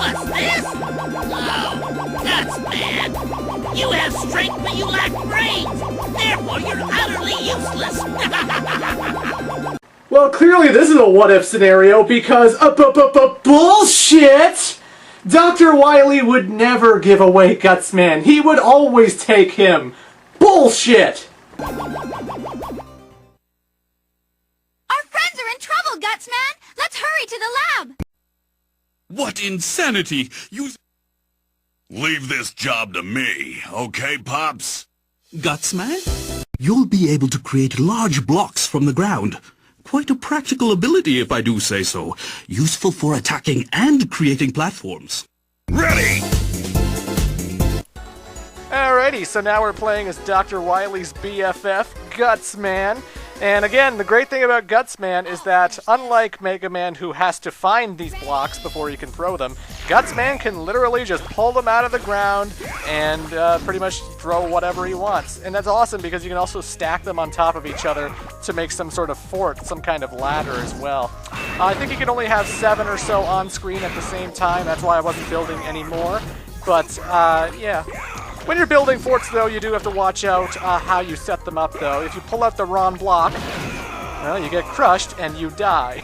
What's this? Oh, Gutsman! You have strength, but you lack brains! Therefore, you're utterly useless! Well, clearly this is a what-if scenario because bullshit! Dr. Wily would never give away Gutsman. He would always take him. Bullshit! Our friends are in trouble, Gutsman! Let's hurry to the lab! What insanity! You... Leave this job to me, okay, Pops? Gutsman? You'll be able to create large blocks from the ground. Quite a practical ability, if I do say so. Useful for attacking and creating platforms. Ready! Alrighty, so now we're playing as Dr. Wily's BFF, Gutsman. And again, the great thing about Gutsman is that, unlike Mega Man who has to find these blocks before he can throw them, Gutsman can literally just pull them out of the ground and pretty much throw whatever he wants. And that's awesome because you can also stack them on top of each other to make some sort of fort, some kind of ladder as well. I think you can only have 7 or so on screen at the same time, that's why I wasn't building any more. But, yeah. When you're building forts, though, you do have to watch out how you set them up, though. If you pull out the wrong block, well, you get crushed and you die.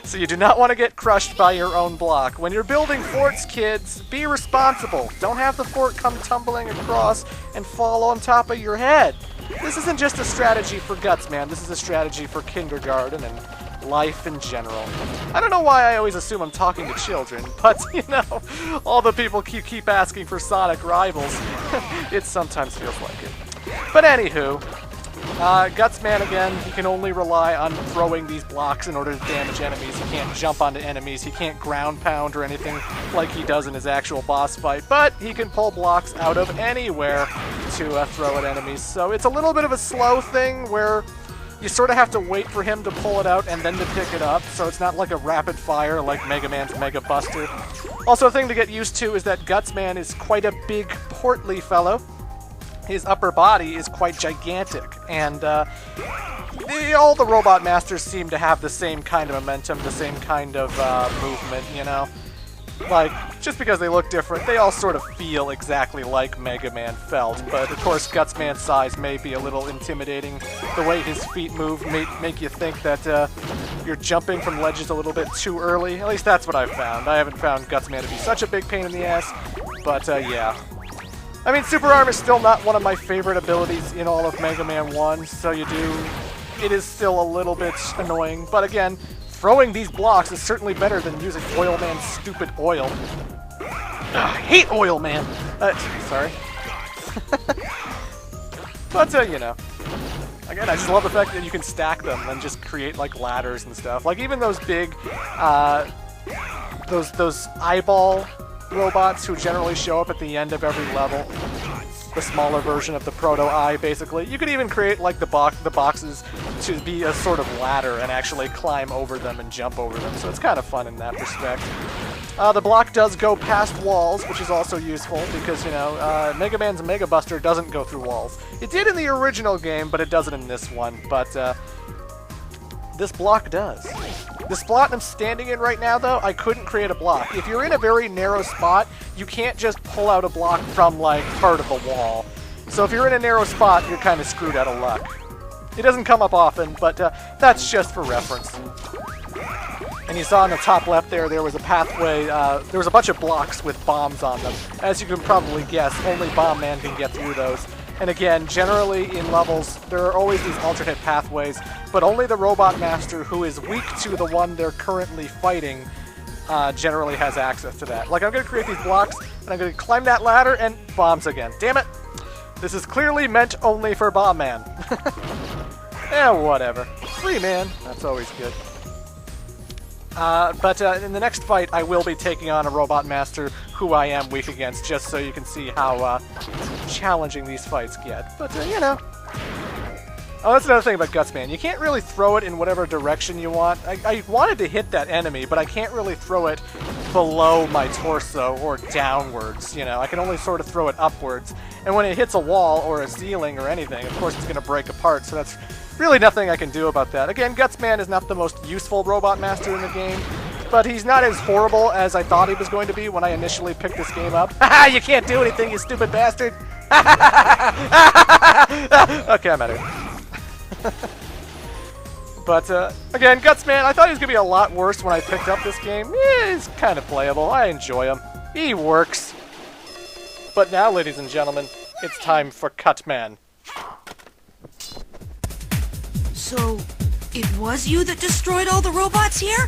So you do not want to get crushed by your own block. When you're building forts, kids, be responsible. Don't have the fort come tumbling across and fall on top of your head. This isn't just a strategy for Gutsman. This is a strategy for kindergarten and life in general. I don't know why I always assume I'm talking to children, but, you know, all the people keep asking for Sonic rivals. It sometimes feels like it. But anywho, Gutsman, again, he can only rely on throwing these blocks in order to damage enemies. He can't jump onto enemies. He can't ground pound or anything like he does in his actual boss fight, but he can pull blocks out of anywhere to throw at enemies. So it's a little bit of a slow thing where you sort of have to wait for him to pull it out and then to pick it up, so it's not like a rapid fire like Mega Man's Mega Buster. Also, a thing to get used to is that Gutsman is quite a big, portly fellow. His upper body is quite gigantic, and all the Robot Masters seem to have the same kind of momentum, the same kind of movement, you know? Like, just because they look different, they all sort of feel exactly like Mega Man felt, but of course Gutsman's size may be a little intimidating. The way his feet move make you think that you're jumping from ledges a little bit too early. At least that's what I've found. I haven't found Gutsman to be such a big pain in the ass, but yeah. I mean, Super Arm is still not one of my favorite abilities in all of Mega Man 1, so it is still a little bit annoying, but again, throwing these blocks is certainly better than using Oil Man's stupid oil. I hate Oil Man! Sorry. But, you know. Again, I just love the fact that you can stack them and just create, like, ladders and stuff. Like, even those big, those eyeball robots who generally show up at the end of every level. The smaller version of the Proto-Eye, basically. You could even create, like, the boxes to be a sort of ladder and actually climb over them and jump over them, so it's kind of fun in that respect. The block does go past walls, which is also useful, because, you know, Mega Man's Mega Buster doesn't go through walls. It did in the original game, but it doesn't in this one, but, this block does. The spot I'm standing in right now, though, I couldn't create a block. If you're in a very narrow spot, you can't just pull out a block from, like, part of the wall. So if you're in a narrow spot, you're kind of screwed out of luck. It doesn't come up often, but that's just for reference. And you saw in the top left there was a pathway, there was a bunch of blocks with bombs on them. As you can probably guess, only Bomb Man can get through those. And again, generally in levels, there are always these alternate pathways, but only the Robot Master, who is weak to the one they're currently fighting, generally has access to that. Like, I'm going to create these blocks, and I'm going to climb that ladder, and bombs again. Damn it! This is clearly meant only for Bomb Man. Eh, whatever. Free man, that's always good. But in the next fight, I will be taking on a Robot Master who I am weak against, just so you can see how challenging these fights get. But, you know. Oh, that's another thing about Gutsman. You can't really throw it in whatever direction you want. I wanted to hit that enemy, but I can't really throw it below my torso or downwards, you know. I can only sort of throw it upwards. And when it hits a wall or a ceiling or anything, of course it's going to break apart, so that's really nothing I can do about that. Again, Gutsman is not the most useful Robot Master in the game, but but he's not as horrible as I thought he was going to be when I initially picked this game up. Haha, you can't do anything, you stupid bastard! Okay, I'm at it. But, again, Gutsman, I thought he was going to be a lot worse when I picked up this game. He's kind of playable. I enjoy him. He works. But now, ladies and gentlemen, it's time for Cutman. So, it was you that destroyed all the robots here?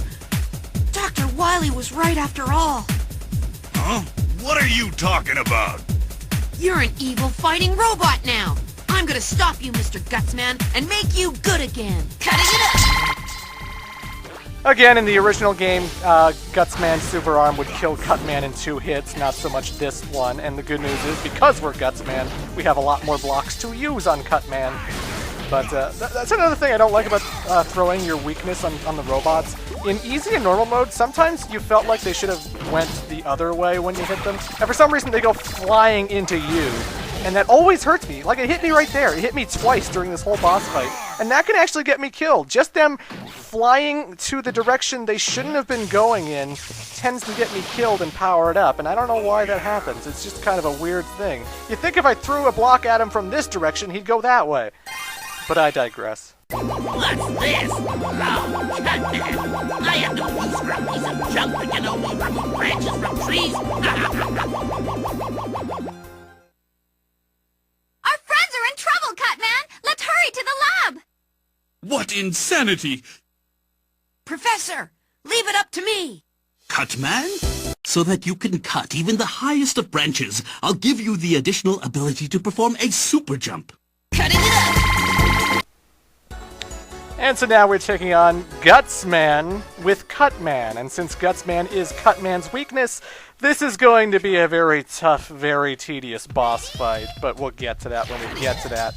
Dr. Wily was right after all. Huh? What are you talking about? You're an evil fighting robot now. I'm gonna stop you, Mr. Gutsman, and make you good again. Cutting it up! Again, in the original game, Gutsman's super arm would kill Cutman in 2 hits, not so much this one. And the good news is, because we're Gutsman, we have a lot more blocks to use on Cutman. But that's another thing I don't like about throwing your weakness on the robots. In easy and normal mode, sometimes you felt like they should have went the other way when you hit them. And for some reason, they go flying into you. And that always hurts me. Like, it hit me right there. It hit me twice during this whole boss fight. And that can actually get me killed. Just them flying to the direction they shouldn't have been going in tends to get me killed and powered up. And I don't know why that happens. It's just kind of a weird thing. You'd think if I threw a block at him from this direction, he'd go that way. But I digress. What's this? Oh, Cutman! I have no use for a piece of junk that can only remove branches from trees! Our friends are in trouble, Cutman! Let's hurry to the lab! What insanity! Professor, leave it up to me. Cutman? So that you can cut even the highest of branches, I'll give you the additional ability to perform a super jump. Cutting it up! And so now we're taking on Gutsman with Cutman. And since Gutsman is Cutman's weakness, this is going to be a very tough, very tedious boss fight. But we'll get to that when we get to that.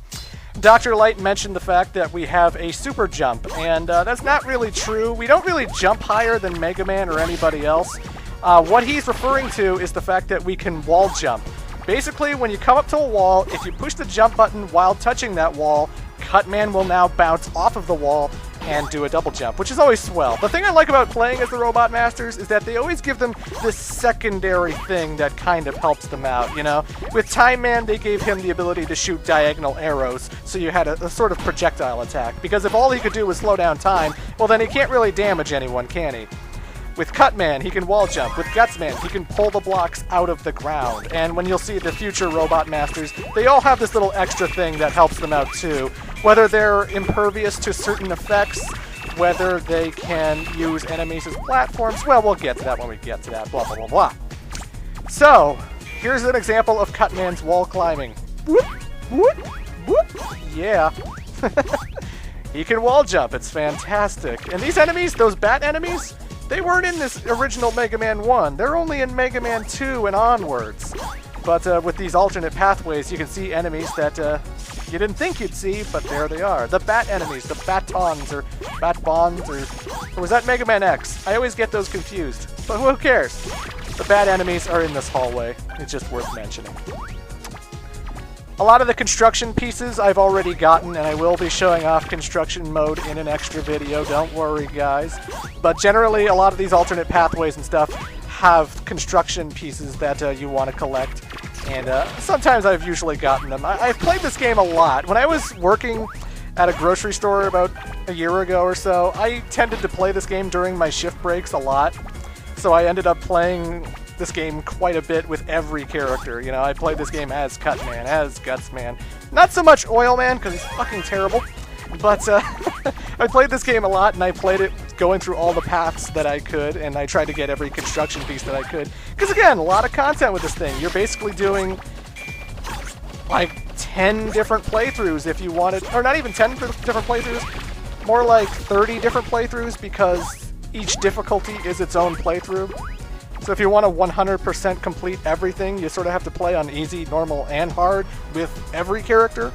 Dr. Light mentioned the fact that we have a super jump, and that's not really true. We don't really jump higher than Mega Man or anybody else. What he's referring to is the fact that we can wall jump. Basically, when you come up to a wall, if you push the jump button while touching that wall, Cutman will now bounce off of the wall and do a double jump, which is always swell. The thing I like about playing as the Robot Masters is that they always give them this secondary thing that kind of helps them out, you know? With Time Man, they gave him the ability to shoot diagonal arrows, so you had a sort of projectile attack. Because if all he could do was slow down time, well then he can't really damage anyone, can he? With Cutman, he can wall jump. With Gutsman, he can pull the blocks out of the ground. And when you'll see the future Robot Masters, they all have this little extra thing that helps them out too. Whether they're impervious to certain effects, whether they can use enemies as platforms, well, we'll get to that when we get to that, blah, blah, blah, blah. So, here's an example of Cutman's wall climbing. Whoop, whoop, whoop, yeah. He can wall jump, it's fantastic. And these enemies, those bat enemies, they weren't in this original Mega Man 1. They're only in Mega Man 2 and onwards. But with these alternate pathways, you can see enemies that you didn't think you'd see, but there they are. The bat enemies, the batons, or batbons, or was that Mega Man X? I always get those confused, but who cares? The bat enemies are in this hallway. It's just worth mentioning. A lot of the construction pieces I've already gotten, and I will be showing off construction mode in an extra video, don't worry guys. But generally, a lot of these alternate pathways and stuff have construction pieces that you want to collect. And sometimes I've usually gotten them. I've played this game a lot. When I was working at a grocery store about a year ago or so, I tended to play this game during my shift breaks a lot. So I ended up playing this game quite a bit with every character. You know, I played this game as Cutman, as Gutsman. Not so much Oilman, because he's fucking terrible. But I played this game a lot, and I played it going through all the paths that I could, and I tried to get every construction piece that I could. Because again, a lot of content with this thing. You're basically doing like 10 different playthroughs if you wanted, or not even 10 different playthroughs, more like 30 different playthroughs, because each difficulty is its own playthrough. So if you want to 100% complete everything, you sort of have to play on easy, normal, and hard with every character.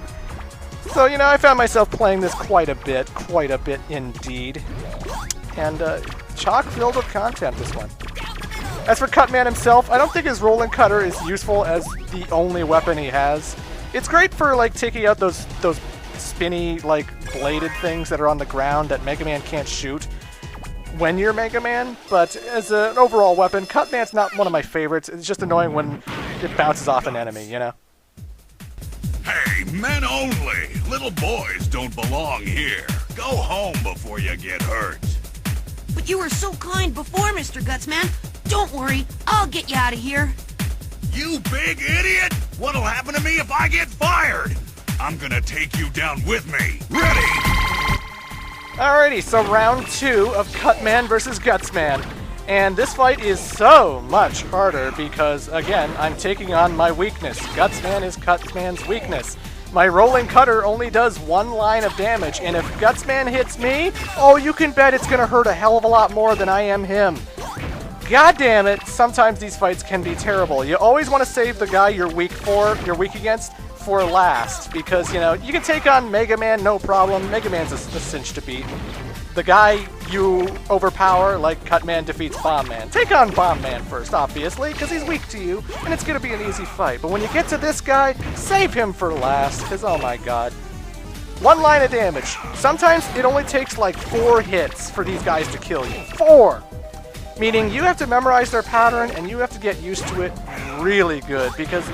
So, you know, I found myself playing this quite a bit indeed. And chock filled with content, this one. As for Cutman himself, I don't think his rolling cutter is useful as the only weapon he has. It's great for, like, taking out those spinny, like, bladed things that are on the ground that Mega Man can't shoot. when you're Mega Man, but as an overall weapon, Cutman's not one of my favorites. It's just annoying when it bounces off an enemy, you know? Hey, men only. Little boys don't belong here. Go home before you get hurt. But you were so kind before, Mr. Gutsman. Don't worry, I'll get you out of here. You big idiot! What'll happen to me if I get fired? I'm gonna take you down with me. Ready? Alrighty, so round 2 of Cutman versus Gutsman. And this fight is so much harder because, again, I'm taking on my weakness. Gutsman is Cutman's weakness. My rolling cutter only does 1 line of damage, and if Gutsman hits me, oh, you can bet it's gonna hurt a hell of a lot more than I am him. God damn it, sometimes these fights can be terrible. You always want to save the guy you're weak against, for last, because, you know, you can take on Mega Man, no problem. Mega Man's a cinch to beat. The guy you overpower, like Cutman defeats Bomb Man. Take on Bomb Man first, obviously, because he's weak to you, and it's going to be an easy fight. But when you get to this guy, save him for last, because, oh my god. 1 line of damage. Sometimes it only takes like 4 hits for these guys to kill you. 4! Meaning you have to memorize their pattern, and you have to get used to it really good, because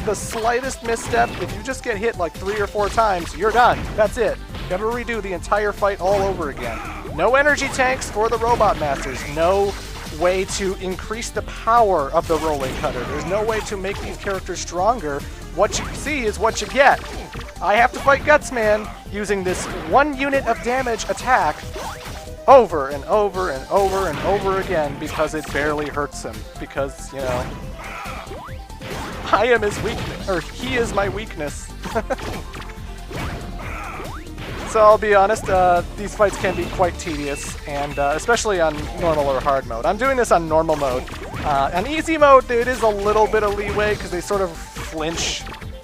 the slightest misstep, if you just get hit like 3 or 4 times, you're done. That's it. You gotta redo the entire fight all over again. No energy tanks for the Robot Masters. No way to increase the power of the rolling cutter. There's no way to make these characters stronger. What you see is what you get. I have to fight Gutsman using this 1 unit of damage attack over and over and over and over again because it barely hurts him. Because, you know, I am his weakness, or he is my weakness. So I'll be honest, these fights can be quite tedious, and especially on normal or hard mode. I'm doing this on normal mode. On easy mode, it is a little bit of leeway because they sort of flinch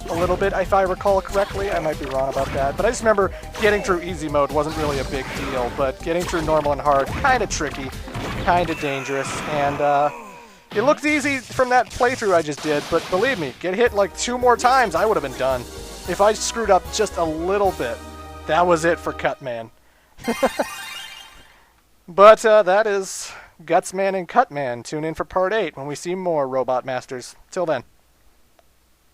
a little bit, if I recall correctly. I might be wrong about that, but I just remember getting through easy mode wasn't really a big deal, but getting through normal and hard, kind of tricky, kind of dangerous, and it looked easy from that playthrough I just did, but believe me, get hit like 2 more times, I would have been done. If I screwed up just a little bit, that was it for Cutman. But that is Gutsman and Cutman. Tune in for part 8 when we see more Robot Masters. Till then.